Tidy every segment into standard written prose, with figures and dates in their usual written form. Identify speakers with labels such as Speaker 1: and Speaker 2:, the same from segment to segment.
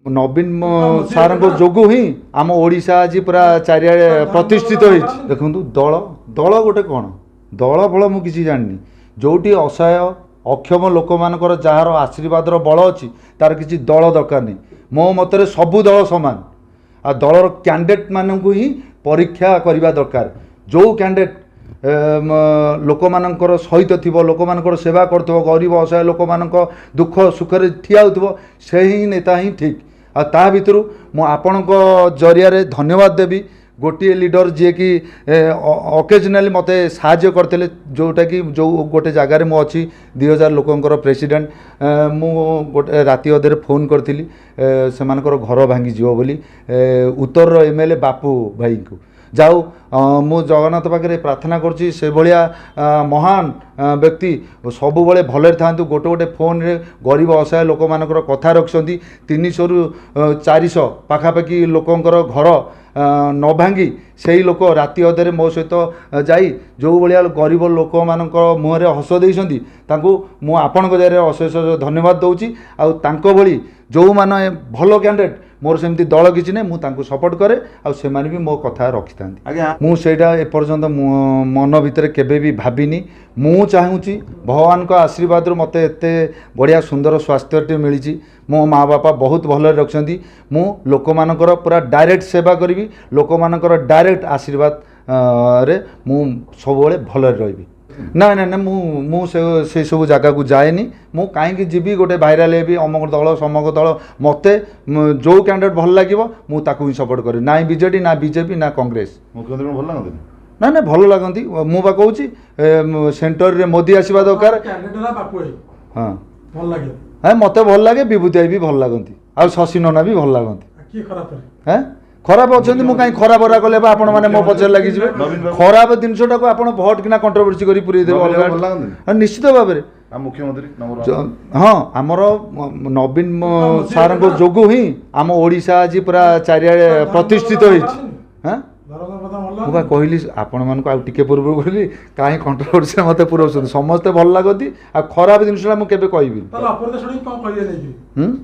Speaker 1: नवीन सार जोगु ही आम ओडिशा आज पूरा चारिआडे प्रतिष्ठित होइछि। देखंतु दल दल गोटे कौन दल फल मु किसी जानि जोटी असहाय अक्षम लोक मानकर जार आशीर्वादर बल अच्छी तार किसी दल दरकार नहीं। मो मतरे सबु दल समान आ दलर कैंडिडेट मानकु ही परीक्षा करने दरकार। जो कैंडिडेट लोक मानकर सहित थिबो लोक मानकर सेवा करथबो गरीब असहाय लोक मानक दुख सुखरे ठिया होथबो से ही नेता ही ठीक। आ ता भितरु मु आपणक जरिया धन्यवाद देवी गोटे लीडर जी कि अकेजनाली मते साहाय्य करते जोटा कि जो गोटे जगार मु अच्छी 2000 लोकंकर प्रेसिडेंट मु गोटे राति अधे फोन करी से घर भांगी जीव बोली उत्तर एमएलए बापू भाई को जाऊ मु जगन्नाथ पाखे प्रार्थना करुँची से भाया महान व्यक्ति सबु बड़े भले था गोटे गोटे फोन रे गरीब असहाय लोक मानकर कथा रखुंट 300 रु 400 पाखापाखि लोकंकर घर न भांगी से ही लोक राति अधे मो सहित जाई जो भाया गरीब लोक मान मुहर हस देती मु आपण जरिए अशेष धन्यवाद दूची। आउी जो मैंने भल कैंडिडेट मोर सेमती दल किसी ना मुझे सपोर्ट करे से भी मो कथा रखी था मुझा एपर्यंत मन भितर केबे भी भाविनी। मु चाहूँगी भगवान का आशीर्वाद मत एत बढ़िया सुंदर स्वास्थ्य मिली मो माँ बापा बहुत भल रखिंट मु लोक मानकर पूरा डायरेक्ट सेवा करी लोक मानकर डायरेक्ट आशीर्वाद रे मु सब भल रही ना ना ना मु से सब जगह को जाएनी मु कहीं जीवी गोटे भाइराल भी अमक दल समक दल मत जो कैंडिडेट भल लगे मुझे ही सपोर्ट करी ना बीजेडी ना बीजेपी ना कांग्रेस
Speaker 2: मुख्यमंत्री भल लगती
Speaker 1: ना ना भल लगती मु बा कहूँ सेंटर रे मोदी आसवा दरकार। हाँ हाँ मत भल लगे विभूति भी भल लगती आ शशि नना भी भल लगती। हाँ खराब अच्छा मुझे कहीं खराब हरा कले आपण मैंने मो पचार लगी खराब जिनटा को आप भोट किना कंट्रोवर्सी कर पूरे अलग निश्चित भाव में
Speaker 2: मुख्यमंत्री
Speaker 1: हाँ आमर नवीन सार जोगु ही आम ओडिशा आज पूरा चारिआडे प्रतिष्ठित होइछि। हाँ मुझे कहली आपण मानक आगे पूर्व कहली कहीं कंट्रोवर्सी मत पुराउछन समस्ते भल लगती आ खराब जिनटा मुझे कहबी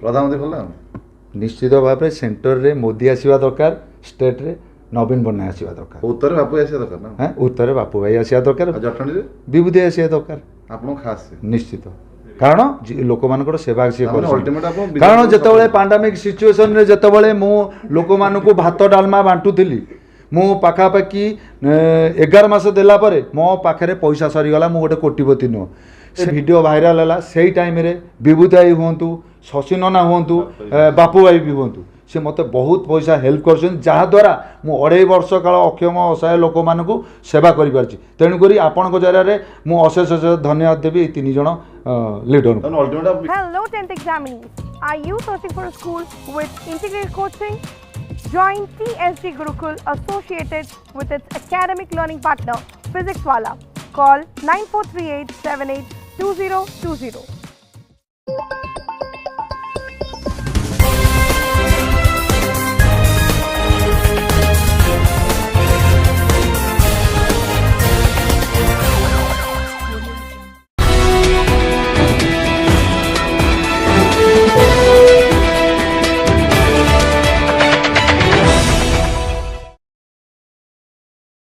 Speaker 2: प्रधानमंत्री भल
Speaker 1: निश्चित भाव में सेंटर रे मोदी आसवा दरकार स्टेट रे नवीन पट्टनायक आसवा दरकार
Speaker 2: उत्तर बापू आसवा दरकार ना
Speaker 1: हाँ उत्तर बापू भाई आसवा दरकार
Speaker 2: जटणी रे
Speaker 1: विभूति आसवा दरकार
Speaker 2: आपन खास
Speaker 1: निश्चित कारण लोक मानकर सेवा सी कर कारण जिते पांडामिक सिचुएसन रे जिते मु लोक मानक भात डालमा बांटुली मु पाखापाखि 11 मास देला परे मो पाखे पैसा सरीगला मु गोटे कोटिपति नुह से वीडियो भाइराल है से टाइम रे विभूति भाई हूँ शशि नना हूँ बापू भाई भी हूँ से मत बहुत पैसा हेल्प करद्वारा मु 2.5 वर्ष काल अक्षम असहाय लोक मानक सेवा कर तेणुक आपण जरिए मु अशेष धन्यवाद देवी 3 जन leader.
Speaker 3: Hello 10th examinees. Are you searching for a school with integrated coaching? Join TSG Gurukul associated with its academic learning partner Physics Wala. Call 9438 782020.